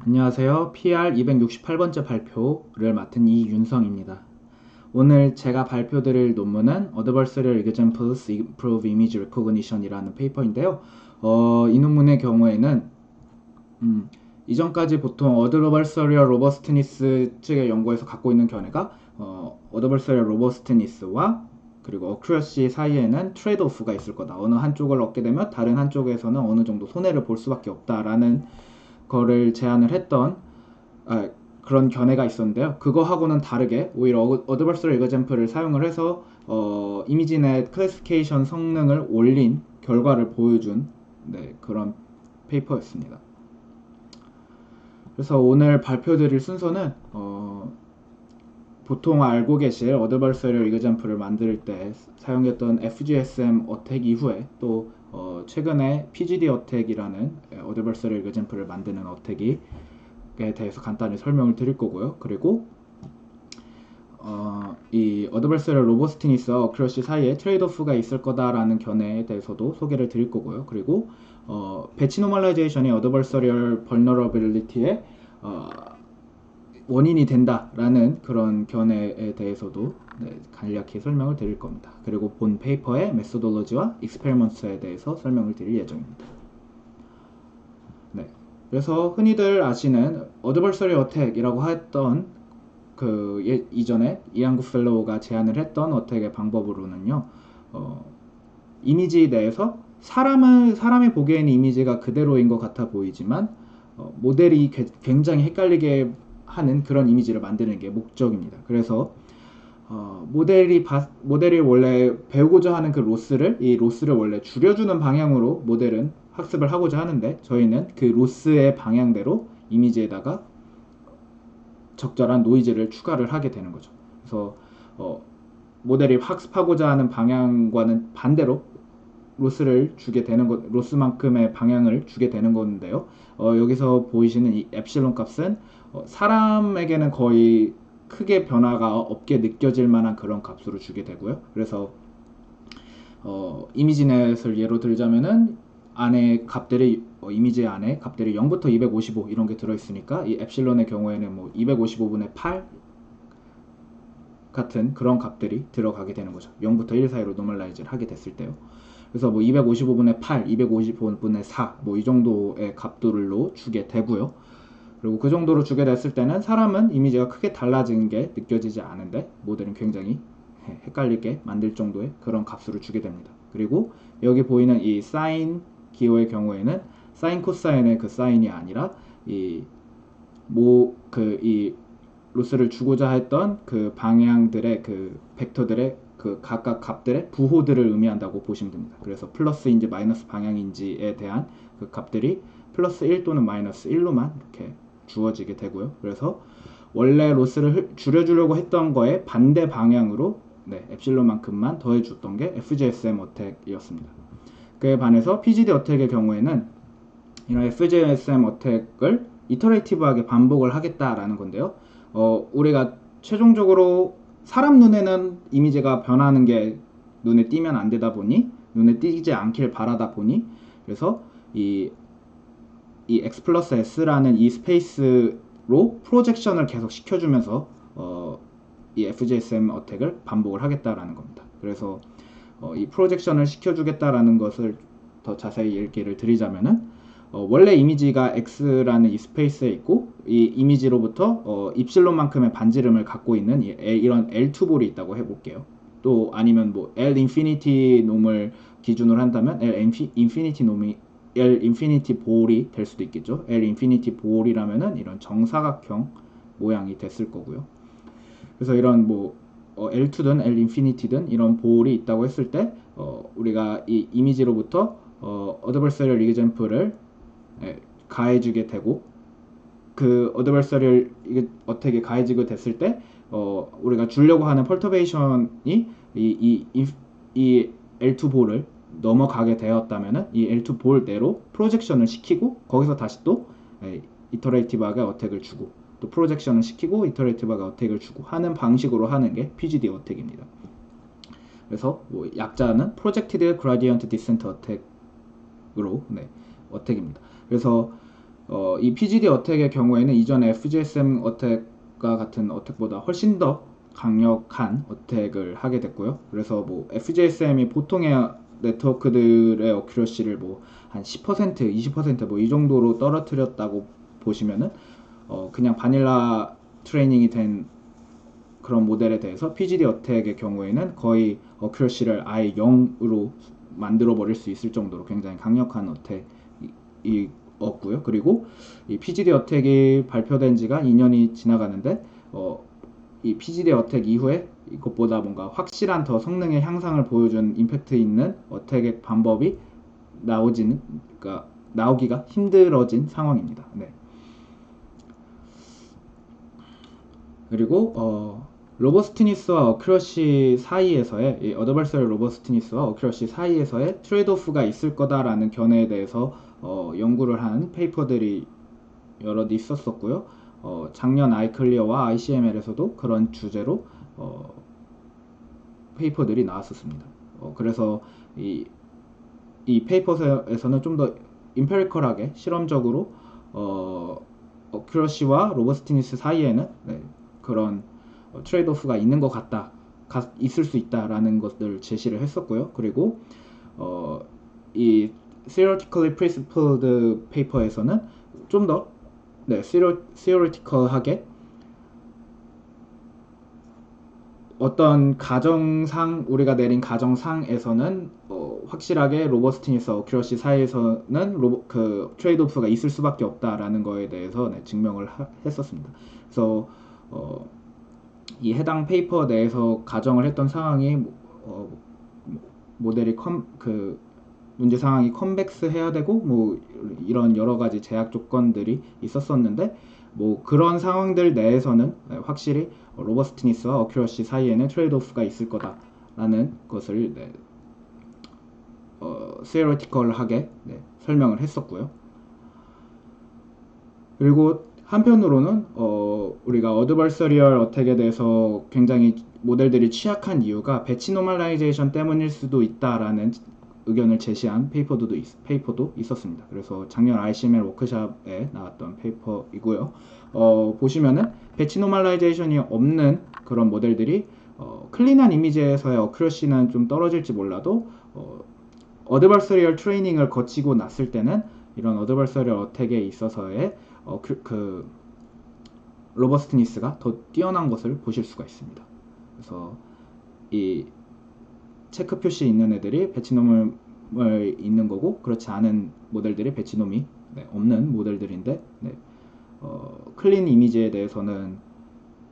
안녕하세요. PR268번째 발표를 맡은 이윤성입니다. 오늘 제가 발표드릴 논문은 Adversarial Examples Improve Image Recognition이라는 페이퍼인데요. 이 논문의 경우에는 이전까지 보통 Adversarial Robustness 측의 연구에서 갖고 있는 견해가 Adversarial Robustness와 그리고 Accuracy 사이에는 트레이드오프가 있을 거다. 어느 한쪽을 얻게 되면 다른 한쪽에서는 어느 정도 손해를 볼 수밖에 없다라는 거를 제안을 했던 그런 견해가 있었는데요. 그거하고는 다르게 오히려 Adversarial Example을 사용을 해서 이미지넷 클래시피케이션 성능을 올린 결과를 보여준 그런 페이퍼였습니다. 그래서 오늘 발표드릴 순서는 보통 알고 계실 Adversarial Example을 만들 때 사용했던 FGSM 어택 이후에 또 최근에 PGD 어택이라는 Adversarial Example을 만드는 어택에 대해서 간단히 설명을 드릴 거고요. 그리고 이 Adversarial Robustness와 Accuracy 사이에 트레이드오프가 있을 거다라는 견해에 대해서도 소개를 드릴 거고요. 그리고 배치 노멀라이제이션이 Adversarial Vulnerability에 원인이 된다라는 그런 견해에 대해서도 간략히 설명을 드릴 겁니다. 그리고 본 페이퍼의 메소돌로지와 익스페리먼트에 대해서 설명을 드릴 예정입니다. 그래서 흔히들 아시는 Adversarial Attack이라고 했던 이전에 이안구 펠로우가 제안을 했던 어택의 방법으로는요, 이미지 내에서 사람이 보기에는 이미지가 그대로인 것 같아 보이지만 모델이 굉장히 헷갈리게 하는 그런 이미지를 만드는 게 목적입니다. 그래서 모델이 원래 배우고자 하는 이 로스를 원래 줄여주는 방향으로 모델은 학습을 하고자 하는데 저희는 그 로스의 방향대로 이미지에다가 적절한 노이즈를 추가를 하게 되는 거죠. 그래서 모델이 학습하고자 하는 방향과는 반대로 로스만큼의 방향을 주게 되는 건데요. 여기서 보이시는 이 엡실론 값은 사람에게는 거의 크게 변화가 없게 느껴질 만한 그런 값으로 주게 되고요. 그래서 이미지넷을 예로 들자면은 이미지 안에 값들이 0부터 255 이런 게 들어있으니까 이 엡실론의 경우에는 뭐 255분의 8 같은 그런 값들이 들어가게 되는 거죠. 0부터 1 사이로 노멀라이즈를 하게 됐을 때요. 그래서 뭐 255분의 8, 255분의 4 뭐 이 정도의 값들로 주게 되고요. 그리고 그 정도로 주게 됐을 때는 사람은 이미지가 크게 달라진 게 느껴지지 않은데 모델은 굉장히 헷갈리게 만들 정도의 그런 값으로 주게 됩니다. 그리고 여기 보이는 이 사인 기호의 경우에는 사인 코사인의 그 사인이 아니라 이 로스를 주고자 했던 그 방향들의 그 벡터들의 그 각각 값들의 부호들을 의미한다고 보시면 됩니다. 그래서 플러스인지 마이너스 방향인지에 대한 그 값들이 플러스 1 또는 마이너스 1로만 이렇게 주어지게 되고요. 그래서 원래 로스를 줄여주려고 했던 거에 반대 방향으로 엡실론만큼만 더해줬던 게 FGSM 어택이었습니다. 그에 반해서 PGD 어택의 경우에는 이런 FGSM 어택을 이터레이티브하게 반복을 하겠다라는 건데요. 우리가 최종적으로 사람 눈에는 이미지가 변하는 게 눈에 띄면 안 되다 보니 눈에 띄지 않길 바라다 보니 그래서 이 X 플러스 S라는 이 스페이스로 프로젝션을 계속 시켜주면서 이 FGSM 어택을 반복을 하겠다라는 겁니다. 그래서 이 프로젝션을 시켜주겠다라는 것을 더 자세히 얘기를 드리자면은 원래 이미지가 X라는 이 스페이스에 있고 이 이미지로부터 입실론만큼의 반지름을 갖고 있는 이런 L2볼이 있다고 해볼게요. 또 아니면 뭐 L 인피니티 놈을 기준으로 한다면 L 인피니티 볼이 될 수도 있겠죠. L 인피니티 볼이라면은 이런 정사각형 모양이 됐을 거고요. 그래서 이런 뭐 L2든 L 인피니티든 이런 볼이 있다고 했을 때 우리가 이 이미지로부터 Adversarial Example을 가해주게 되고 그 Adversarial 어택이 가해지게 됐을 때 우리가 주려고 하는 펄터베이션이 이 L2 볼을 넘어가게 되었다면은 이 L2 볼 내로 프로젝션을 시키고 거기서 다시 또 이터레이티브하게 어택을 주고 또 프로젝션을 시키고 이터레이티브하게 어택을 주고 하는 방식으로 하는 게 PGD 어택입니다. 그래서 뭐 약자는 Projected Gradient Descent Attack으로 어택입니다. 그래서 이 PGD 어택의 경우에는 이전 FGSM 어택과 같은 어택보다 훨씬 더 강력한 어택을 하게 됐고요. 그래서 뭐 FGSM이 보통의 네트워크들의 어큐러시를 뭐 한 10%, 20%뭐 이 정도로 떨어뜨렸다고 보시면은 그냥 바닐라 트레이닝이 된 그런 모델에 대해서 PGD 어택의 경우에는 거의 어큐러시를 아예 0으로 만들어 버릴 수 있을 정도로 굉장히 강력한 어택이었고요. 그리고 이 PGD 어택이 발표된 지가 2년이 지나가는데 이 PGD 어택 이후에 이것보다 뭔가 확실한 더 성능의 향상을 보여준 임팩트 있는 어택의 방법이 그러니까 나오기가 힘들어진 상황입니다. 네. 그리고 로버스티니스와 어큐러시 사이에서의 이 어드버서리 로버스티니스와 어큐러시 사이에서의 트레이드오프가 있을 거다라는 견해에 대해서 연구를 한 페이퍼들이 여럿 있었었고요. 작년 아이클리어와 ICML에서도 그런 주제로 페이퍼들이 나왔었습니다. 그래서 이 페이퍼에서는 좀 더 임페리컬하게 실험적으로 어큐러시와 로버스티니스 사이에는 그런 트레이드오프가 있는 것 같다, 있을 수 있다라는 것들을 제시를 했었고요. 그리고 이 theoretically principled 페이퍼에서는 좀 더 theoretical하게 어떤 가정상 우리가 내린 가정상에서는 확실하게 로버스티니스 어큐러시 사이에서는 그 트레이드오프가 있을 수밖에 없다라는 거에 대해서 증명을 했었습니다. 그래서 이 해당 페이퍼 내에서 가정을 했던 상황이 모델이 그 문제 상황이 컨벡스 해야 되고 뭐 이런 여러 가지 제약 조건들이 있었었는데 뭐 그런 상황들 내에서는 확실히 로버스티니스와 어큐러시 사이에는 트레이드오프가 있을 거다라는 것을 theoretical하게 설명을 했었고요. 그리고 한편으로는 우리가 어드버서리얼 어택에 대해서 굉장히 모델들이 취약한 이유가 배치 노멀라이제이션 때문일 수도 있다라는 의견을 제시한 페이퍼도 있었습니다. 그래서 작년 ICML 워크샵에 나왔던 페이퍼이고요. 보시면은 배치 노멀라이제이션이 없는 그런 모델들이 클린한 이미지에서의 어큐러시는 좀 떨어질지 몰라도 어드버서리얼 트레이닝을 거치고 났을 때는 이런 어드버서리얼 어택에 있어서의 로버스티니스가 더 뛰어난 것을 보실 수가 있습니다. 그래서 이 체크 표시 있는 애들이 배치놈을 있는 거고, 그렇지 않은 모델들이 배치놈이 없는 모델들인데 클린 이미지에 대해서는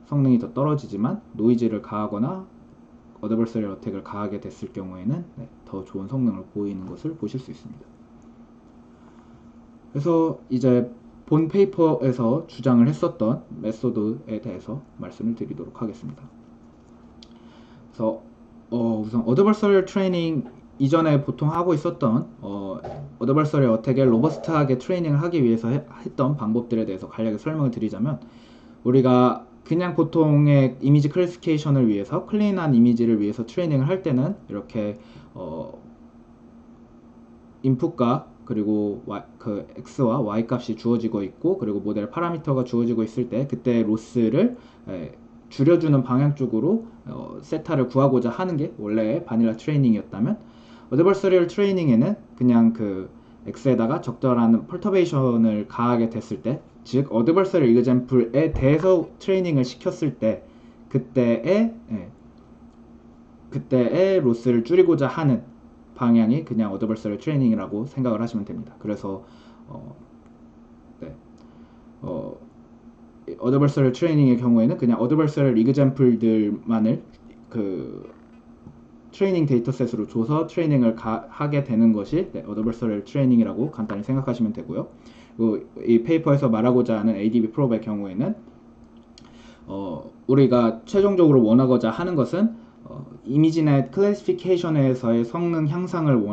성능이 더 떨어지지만 노이즈를 가하거나 어드버서리얼 어택을 가하게 됐을 경우에는 더 좋은 성능을 보이는 것을 보실 수 있습니다. 그래서 이제 본 페이퍼에서 주장을 했었던 메소드에 대해서 말씀을 드리도록 하겠습니다. 그래서 우선 어드버서리얼 트레이닝 이전에 보통 하고 있었던 어드버서리얼 어택에 로버스트하게 트레이닝을 하기 위해서 했던 방법들에 대해서 간략히 설명을 드리자면, 우리가 그냥 보통의 이미지 클래시피케이션을 위해서 클린한 이미지를 위해서 트레이닝을 할 때는 이렇게 인풋과 그리고 그 x와 y 값이 주어지고 있고, 그리고 모델 파라미터가 주어지고 있을 때 그때 로스를 줄여주는 방향 쪽으로 세타를 구하고자 하는 게 원래의 바닐라 트레이닝이었다면, 어드버서리얼 트레이닝에는 그냥 그 x에다가 적절한 펄터베이션을 가하게 됐을 때, 즉 어드버서리얼 이그젬플에 대해서 트레이닝을 시켰을 때 그때의 로스를 줄이고자 하는 방향이 그냥 어드버서리얼 트레이닝이라고 생각을 하시면 됩니다. 그래서 어드버서리얼 트레이닝의 경우에는 그냥 어드버서리얼 이그젬플들만을 그 트레이닝 데이터셋으로 줘서 트레이닝을 하게 되는 것이 어드버서리얼 트레이닝이라고 간단히 생각하시면 되고요. 이 페이퍼에서 말하고자 하는 ADB 프롭의 경우에는 우리가 최종적으로 원하고자 하는 것은 이미지넷 클래시피케이션에서의 성능 향상을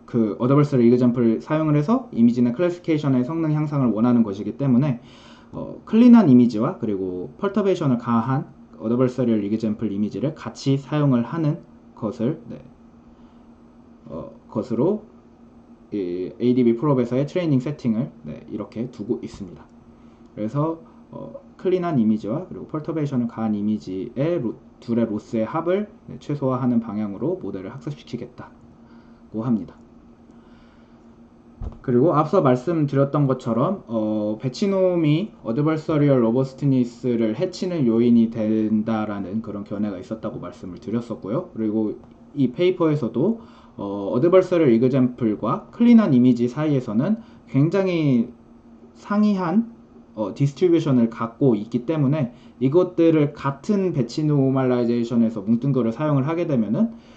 그 어드버서리 이그젬플 사용을 해서 이미지넷 클래시피케이션의 성능 향상을 원하는 것이기 때문에 클린한 이미지와 그리고 펄터베이션을 가한 어드버서리얼 이그젬플 이미지를 같이 사용을 하는 것으로 이 ADB 프롭에서의 트레이닝 세팅을 이렇게 두고 있습니다. 그래서 클린한 이미지와 그리고 펄터베이션을 가한 이미지의 둘의 로스의 합을 최소화하는 방향으로 모델을 학습시키겠다고 합니다. 그리고 앞서 말씀드렸던 것처럼 배치놈이 어드버서리얼 로버스트니스를 해치는 요인이 된다라는 그런 견해가 있었다고 말씀을 드렸었고요. 그리고 이 페이퍼에서도 어드버서리얼 이그젬플과 클린한 이미지 사이에서는 굉장히 상이한 디스트리뷰션을 갖고 있기 때문에 이것들을 같은 배치 노멀라이제이션에서 뭉뚱그려 사용을 하게 되면은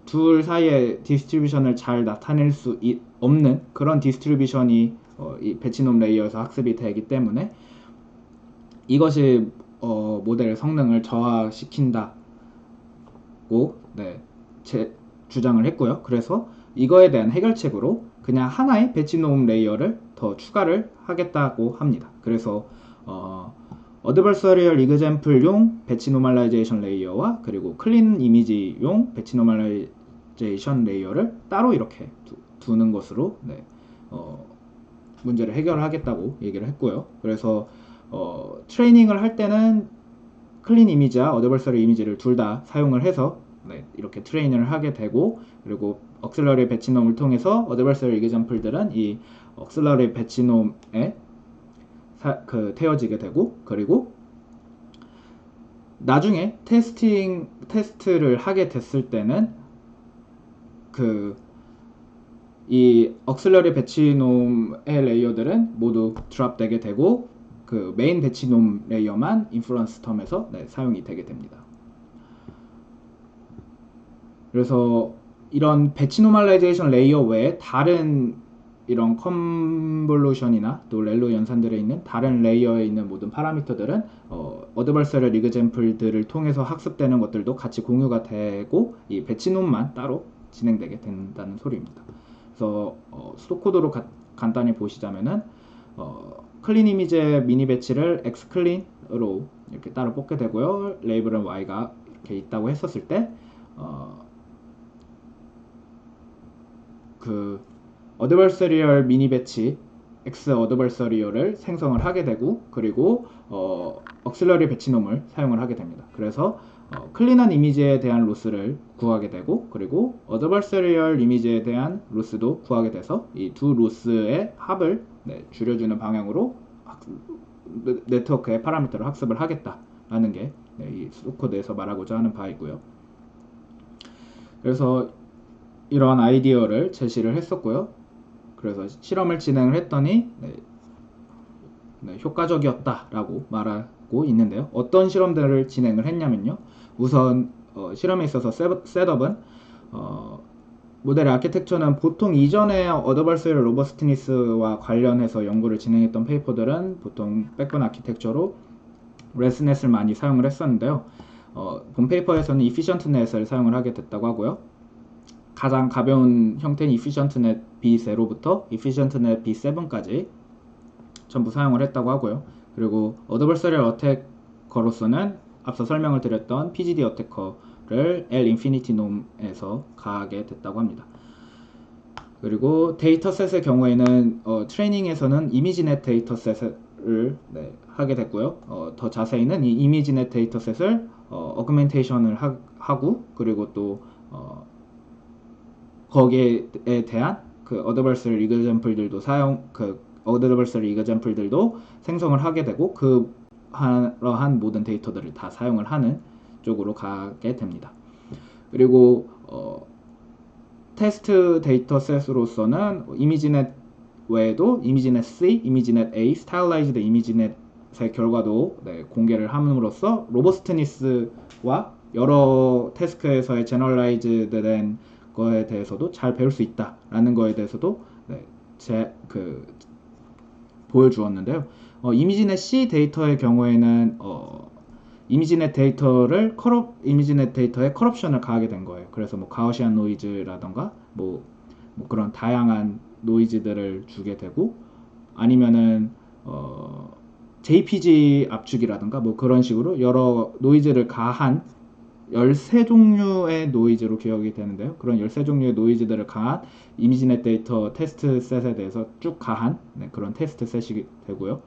둘 사이의 디스트리뷰션을 잘 나타낼 수 없는 그런 디스트리뷰션이 이 배치놈 레이어에서 학습이 되기 때문에 이것이 모델의 성능을 저하시킨다고 주장을 했고요. 그래서 이거에 대한 해결책으로 그냥 하나의 배치놈 레이어를 더 추가를 하겠다고 합니다. 그래서 어드버서리얼 이그젬플용 배치 노멀라이제이션 레이어와 그리고 클린 이미지용 배치 노멀라이제이션 레이어를 따로 이렇게 두는 것으로 문제를 해결하겠다고 얘기를 했고요. 그래서 트레이닝을 할 때는 클린 이미지와 어드버서리 이미지를 둘 다 사용을 해서 이렇게 트레이닝을 하게 되고, 그리고 억슬러리 배치놈을 통해서 어드버서리 이그젬플들은 이 억슬러리 배치놈에 태워지게 되고, 그리고 나중에 테스트를 하게 됐을 때는 이 억슬러리 배치놈의 레이어들은 모두 드랍 되게 되고, 그 메인 배치놈 레이어만 인프런스 텀에서 사용이 되게 됩니다. 그래서 이런 배치 노멀라이제이션 레이어 외에 다른 이런 컨볼루션이나 또 렐로 연산들에 있는 다른 레이어에 있는 모든 파라미터들은 어드버서리얼 이그젬플들을 통해서 학습되는 것들도 같이 공유가 되고 이 배치놈만 따로 진행되게 된다는 소리입니다. 그래서 수도코드로 간단히 보시자면은 클린 이미지의 미니 배치를 x 클린으로 이렇게 따로 뽑게 되고요. 레이블은 y가 이렇게 있다고 했었을 때 어드버서리얼 미니 배치 X 어드버서리얼을 생성을 하게 되고, 그리고 억슬러리 배치놈을 사용을 하게 됩니다. 그래서 클린한 이미지에 대한 로스를 구하게 되고, 그리고 어드버서리얼 이미지에 대한 로스도 구하게 돼서 이 두 로스의 합을 줄여주는 방향으로 네트워크의 파라미터를 학습을 하겠다라는 게 이 수도코드에서 말하고자 하는 바이고요. 그래서 이러한 아이디어를 제시를 했었고요. 그래서 실험을 진행을 했더니 효과적이었다라고 말하고 있는데요. 어떤 실험들을 진행을 했냐면요. 우선 실험에 있어서 셋업은 모델의 아키텍처는 보통 이전에 어드버서리얼 로버스트니스와 관련해서 연구를 진행했던 페이퍼들은 보통 백본 아키텍처로 레스넷을 많이 사용을 했었는데요. 본 페이퍼에서는 이피션트넷을 사용을 하게 됐다고 하고요. 가장 가벼운 형태인 이피션트넷 B0부터 이피션트넷 B7까지 전부 사용을 했다고 하고요. 그리고 어드버서리얼 어태커로서는 앞서 설명을 드렸던 PGD 어태커를 L 인피니티 놈에서 가하게 됐다고 합니다. 그리고 데이터셋의 경우에는 트레이닝에서는 이미지넷 데이터셋을 하게 됐고요. 더 자세히는 이 이미지넷 데이터셋을 어그멘테이션을 하고, 그리고 또 거기에 대한 어드버서리 이그젬플들도 어드버서리 이그젬플들도 생성을 하게 되고, 그러한 모든 데이터들을 다 사용을 하는 쪽으로 가게 됩니다. 그리고 테스트 데이터셋으로서는 이미지넷 외에도 이미지넷 C, 이미지넷 A, 스타일라이즈드 이미지넷의 결과도 공개를 함으로써 로버스트니스와 여러 태스크에서의 제너럴라이즈된 거에 대해서도 잘 배울 수 있다라는 거에 대해서도 보여주었는데요. 이미지넷 C 데이터의 경우에는 이미지넷 데이터에 커럽션을 가하게 된 거예요. 그래서 가우시안 노이즈라던가 그런 다양한 노이즈들을 주게 되고, 아니면은 JPG 압축이라던가 그런 식으로 여러 노이즈를 가한 13종류의 노이즈로 기억이 되는데요. 그런 13종류의 노이즈들을 가한 이미지넷 데이터 테스트 셋에 대해서 쭉 가한 그런 테스트 셋이 되고요.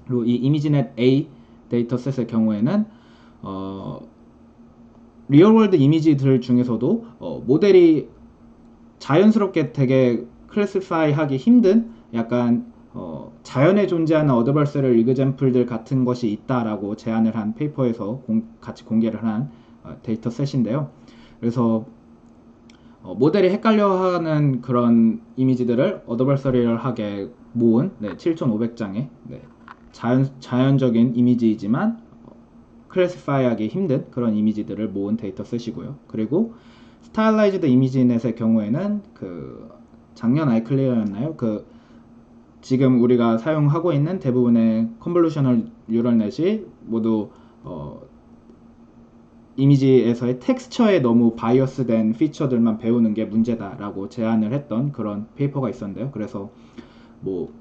그리고 이 이미지넷 A 데이터 셋의 경우에는 리얼월드 이미지들 중에서도 모델이 자연스럽게 되게 클래시파이 하기 힘든 약간 자연에 존재하는 어드버서리얼 이그젬플들 같은 것이 있다라고 제안을 한 페이퍼에서 같이 공개를 한 데이터 셋인데요. 그래서 모델이 헷갈려하는 그런 이미지들을 어드버서리얼하게 모은 7,500장의 자연적인 이미지이지만 클래시파이하기 힘든 그런 이미지들을 모은 데이터 셋이고요. 그리고 스타일라이즈드 이미지넷의 경우에는 그 작년 아이클리어였나요? 그 지금 우리가 사용하고 있는 대부분의 컨볼루셔널 뉴럴넷이 모두 이미지에서의 텍스처에 너무 바이어스된 피처들만 배우는 게 문제다라고 제안을 했던 그런 페이퍼가 있었는데요. 그래서 뭐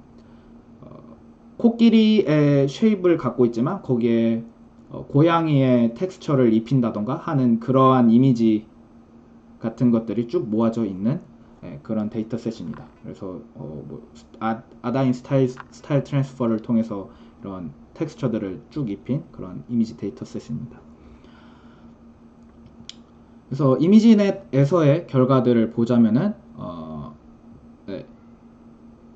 코끼리의 쉐입을 갖고 있지만 거기에 고양이의 텍스처를 입힌다던가 하는 그러한 이미지 같은 것들이 쭉 모아져 있는 그런 데이터셋입니다. 그래서 아다인 스타일 트랜스퍼를 통해서 이런 텍스처들을 쭉 입힌 그런 이미지 데이터셋입니다. 그래서 이미지넷에서의 결과들을 보자면은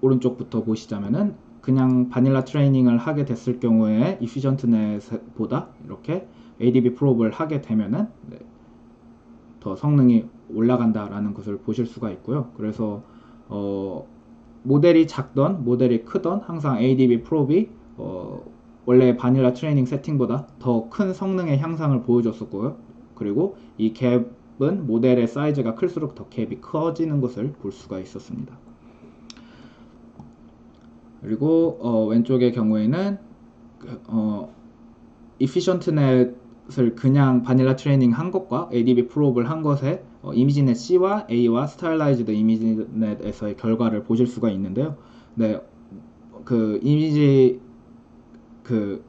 오른쪽부터 보시자면은 그냥 바닐라 트레이닝을 하게 됐을 경우에 이피션트넷보다 이렇게 ADB 프롭을 하게 되면은 더 성능이 올라간다라는 것을 보실 수가 있고요. 그래서 모델이 작던 모델이 크던 항상 ADB 프롭이 원래 바닐라 트레이닝 세팅보다 더 큰 성능의 향상을 보여줬었고요. 그리고 이 갭은 모델의 사이즈가 클수록 더 갭이 커지는 것을 볼 수가 있었습니다. 그리고 왼쪽의 경우에는 이피션트넷을 그냥 바닐라 트레이닝 한 것과 ADB 프롭을 한 것에 이미지넷 C와 A와 스타일라이즈드 이미지넷에서의 결과를 보실 수가 있는데요. 네, 그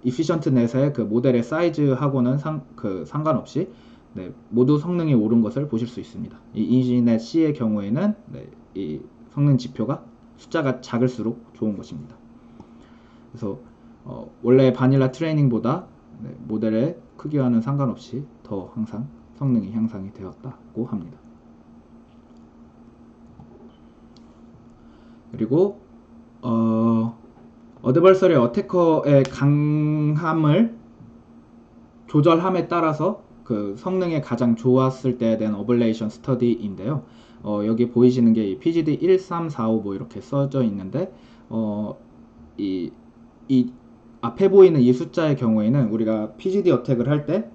이피션트넷의 그 모델의 사이즈하고는 상관없이 모두 성능이 오른 것을 보실 수 있습니다. 이 이미지넷 C의 경우에는 이 성능 지표가 숫자가 작을수록 좋은 것입니다. 그래서 원래 바닐라 트레이닝보다 모델의 크기와는 상관없이 더 항상 성능이 향상이 되었다고 합니다. 그리고 어드버서리 어태커의 강함을 조절함에 따라서 그 성능이 가장 좋았을 때에 대한 어블레이션 스터디인데요. 여기 보이시는 게 PGD 1345 뭐 이렇게 써져 있는데 이 앞에 보이는 이 숫자의 경우에는 우리가 PGD 어택을 할 때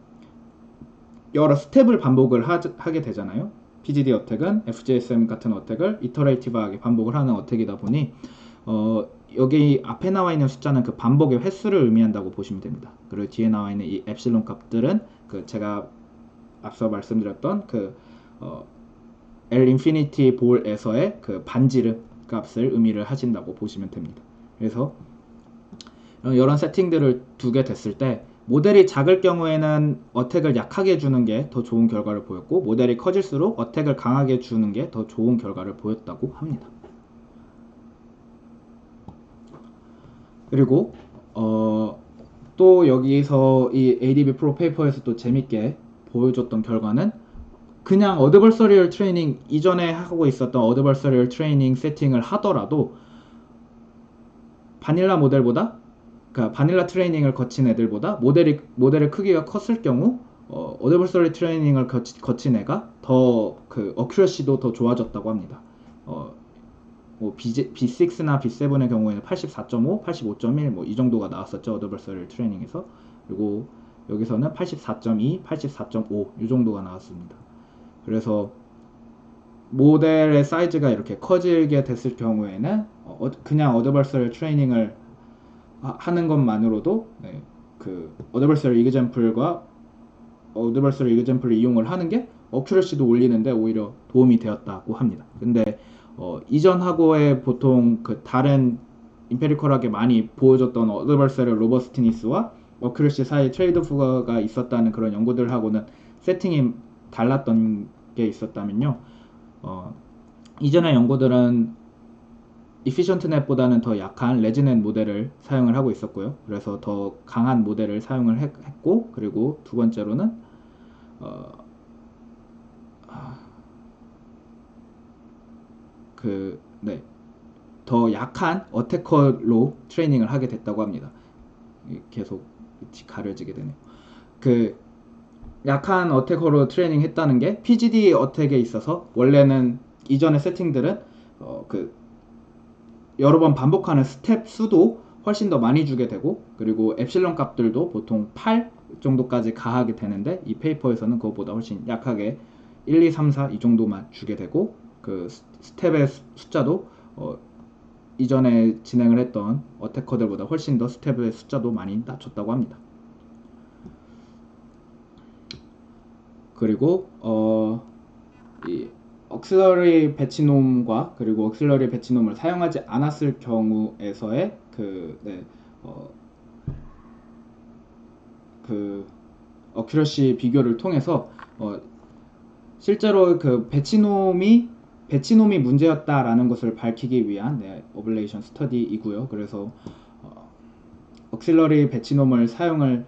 여러 스텝을 반복을 하게 되잖아요. PGD 어택은 FGSM 같은 어택을 이터레이티브하게 반복을 하는 어택이다 보니 여기 앞에 나와 있는 숫자는 그 반복의 횟수를 의미한다고 보시면 됩니다. 그리고 뒤에 나와 있는 이 엡실론 값들은 그 제가 앞서 말씀드렸던 그 L 인피니티 볼에서의 그 반지름 값을 의미를 하신다고 보시면 됩니다. 그래서 이런 세팅들을 두게 됐을 때 모델이 작을 경우에는 어택을 약하게 주는 게 더 좋은 결과를 보였고 모델이 커질수록 어택을 강하게 주는 게 더 좋은 결과를 보였다고 합니다. 그리고 또 여기서 이 ADB 프로 페이퍼에서 또 재밌게 보여줬던 결과는 그냥 어드버서리얼 트레이닝 이전에 하고 있었던 어드버서리얼 트레이닝 세팅을 하더라도 바닐라 모델보다 그러니까 바닐라 트레이닝을 거친 애들보다 모델의 크기가 컸을 경우 어드버서리 트레이닝을 거친 애가 더 그 어큐러시도 더 좋아졌다고 합니다. 뭐 B6나 B7의 경우에는 84.5, 85.1 뭐 이 정도가 나왔었죠. 어드버서리 트레이닝에서. 그리고 여기서는 84.2, 84.5 이 정도가 나왔습니다. 그래서 모델의 사이즈가 이렇게 커지게 됐을 경우에는 그냥 어드버서리 트레이닝을 하는 것만으로도 그 어드버서리 이그젬플과 어드버서리 이그젬플을 이용을 하는 게 어큐러시도 올리는데 오히려 도움이 되었다고 합니다. 근데 이전하고의 보통 그 다른 임페리컬하게 많이 보여줬던 어드버서리 로버스티니스와 어큐러시 사이 트레이드 오프가 있었다는 그런 연구들하고는 세팅이 달랐던 게 있었다면요. 이전의 연구들은 efficientNet보다는 더 약한 레지넷 모델을 사용을 하고 있었고요. 그래서 더 강한 모델을 사용을 했고, 그리고 두 번째로는 더 약한 어태커로 트레이닝을 하게 됐다고 합니다. 계속 가려지게 되네요. 그 약한 어태커로 트레이닝 했다는 게 PGD 어택에 있어서 원래는 이전의 세팅들은 여러 번 반복하는 스텝 수도 훨씬 더 많이 주게 되고, 그리고 엡실론 값들도 보통 8 정도까지 가하게 되는데, 이 페이퍼에서는 그것보다 훨씬 약하게 1, 2, 3, 4 이 정도만 주게 되고, 그 스텝의 숫자도 이전에 진행을 했던 어태커들보다 훨씬 더 스텝의 숫자도 많이 낮췄다고 합니다. 그리고 이 억실러리 배치놈과 그리고 억실러리 배치놈을 사용하지 않았을 경우에서의 어큐러시 비교를 통해서 실제로 그 배치놈이 문제였다라는 것을 밝히기 위한 어블레이션 스터디이고요. 그래서 억실러리 배치놈을 사용을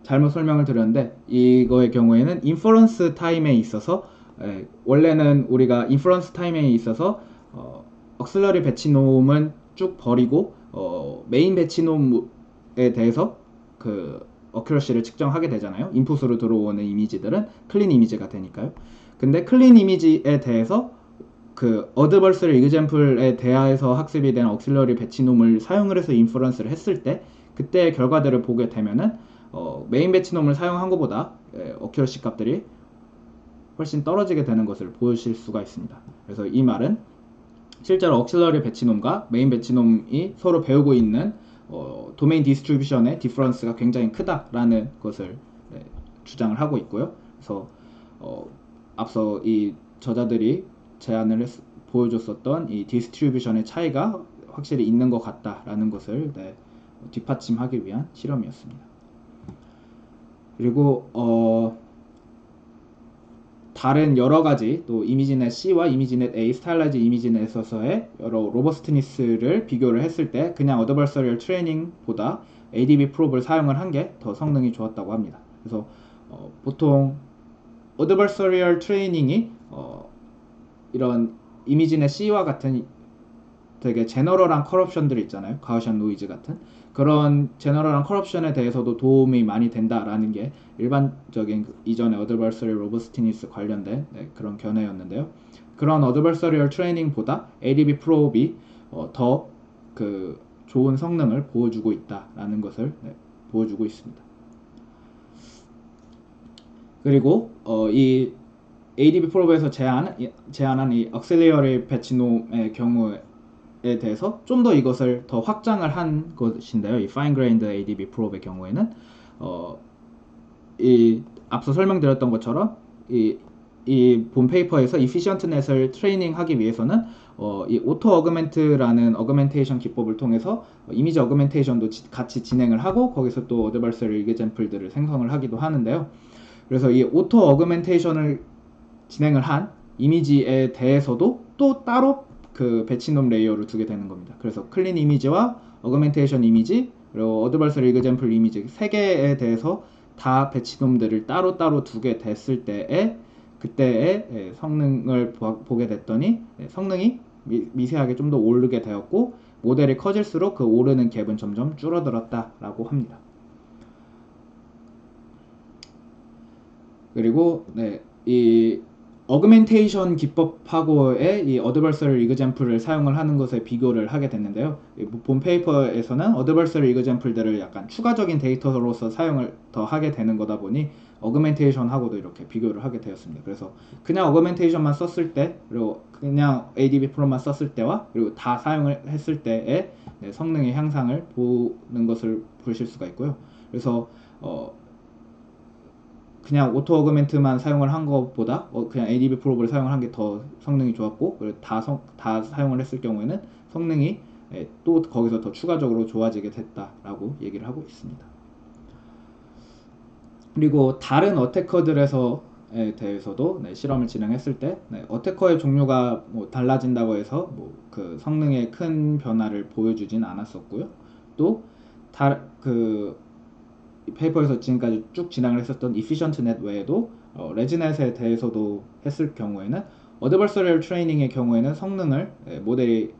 잘못 설명을 드렸는데, 이거의 경우에는 인퍼런스 타임에 있어서 원래는 우리가 인퍼런스 타임에 있어서 억실러리 배치놈은 쭉 버리고 메인 배치놈에 대해서 그 어큐러시를 측정하게 되잖아요. 인풋으로 들어오는 이미지들은 클린 이미지가 되니까요. 근데 클린 이미지에 대해서 그 어드버서리 이그젬플에 대하여서 학습이 된 억실러리 배치놈을 사용을 해서 인퍼런스를 했을 때, 그때의 결과들을 보게 되면은 메인 배치놈을 사용한 것보다 어큐러시 값들이 훨씬 떨어지게 되는 것을 보실 수가 있습니다. 그래서 이 말은 실제로 억실러리 배치놈과 메인 배치놈이 서로 배우고 있는 도메인 디스트리뷰션의 디퍼런스가 굉장히 크다라는 것을 주장을 하고 있고요. 그래서 앞서 이 저자들이 보여줬었던 이 디스트리뷰션의 차이가 확실히 있는 것 같다라는 것을 뒷받침하기 위한 실험이었습니다. 그리고 다른 여러가지 또 이미지넷 C와 이미지넷 A, 스타일라이즈 이미지넷에서의 여러 로버스트니스를 비교를 했을 때 그냥 어드버서리얼 트레이닝보다 ADB 프롭을 사용을 한 게 더 성능이 좋았다고 합니다. 그래서 보통 어드버서리얼 트레이닝이 이런 이미지넷 C와 같은 되게 제너럴한 커럽션들이 있잖아요. 가우시안 노이즈 같은 그런 제너럴한 커럽션에 대해서도 도움이 많이 된다라는 게 일반적인 이전의 어드버서리얼 로버스티니스 관련된 그런 견해였는데요. 그런 어드버서리얼 트레이닝보다 ADB 프롭이 더 그 좋은 성능을 보여주고 있다라는 것을 보여주고 있습니다. 그리고 이 ADB 프롭에서 제안한 이 억실리어리 배치놈의 경우에 대해서 좀 더 이것을 더 확장을 한 것인데요. 이 Fine Grained ADB 프롭의 경우에는 이 앞서 설명드렸던 것처럼 이 본 페이퍼에서 efficientNet을 트레이닝하기 위해서는 이 오토 어그멘트라는 어그멘테이션 기법을 통해서 이미지 어그멘테이션도 같이 진행을 하고 거기서 또 어드버서리 이그젬플들을 생성을 하기도 하는데요. 그래서 이 오토 어그멘테이션을 진행을 한 이미지에 대해서도 또 따로 그 배치놈 레이어를 두게 되는 겁니다. 그래서 클린 이미지와 어그멘테이션 이미지 그리고 어드버서리 이그젬플 이미지 3개에 대해서 다 배치놈들을 따로따로 두게 됐을 때에 그때의 성능을 보게 됐더니 성능이 미세하게 좀 더 오르게 되었고 모델이 커질수록 그 오르는 갭은 점점 줄어들었다라고 합니다. 그리고 이 어그멘테이션 기법하고의 이 어드버서리 이그젬플을 사용을 하는 것에 비교를 하게 됐는데요. 본 페이퍼에서는 어드버서리 이그젬플들을 약간 추가적인 데이터로서 사용을 더 하게 되는 거다 보니 어그멘테이션하고도 이렇게 비교를 하게 되었습니다. 그래서 그냥 어그멘테이션만 썼을 때 그리고 그냥 ADB 프로만 썼을 때와 그리고 다 사용을 했을 때의 성능의 향상을 보는 것을 보실 수가 있고요. 그래서 그냥 오토 어그멘트만 사용을 한 것보다 그냥 ADB 프롭을 사용을 한 게 더 성능이 좋았고 그리고 다 사용을 했을 경우에는 성능이 또 거기서 더 추가적으로 좋아지게 됐다라고 얘기를 하고 있습니다. 그리고 다른 어태커들에서에 대해서도 실험을 진행했을 때 어태커의 종류가 뭐 달라진다고 해서 뭐 그 성능에 큰 변화를 보여주진 않았었고요. 또 그 페이퍼에서 지금까지 쭉 진행을 했었던 이피션트넷 외에도 레지넷에 대해서도 했을 경우에는 어드버서리얼 트레이닝의 경우에는 성능을 모델이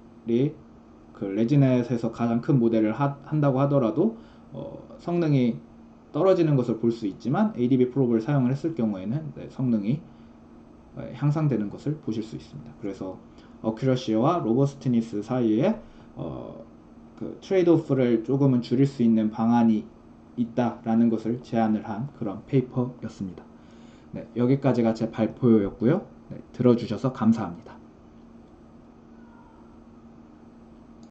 그 레지넷에서 가장 큰 모델을 한다고 하더라도 성능이 떨어지는 것을 볼 수 있지만 ADB 프로브를 사용을 했을 경우에는 성능이 향상되는 것을 보실 수 있습니다. 그래서 어큐러시와 로버스트니스 사이에 그 트레이드오프를 조금은 줄일 수 있는 방안이 있다라는 것을 제안을 한 그런 페이퍼였습니다. 네, 여기까지가 제 발표였고요. 네, 들어주셔서 감사합니다.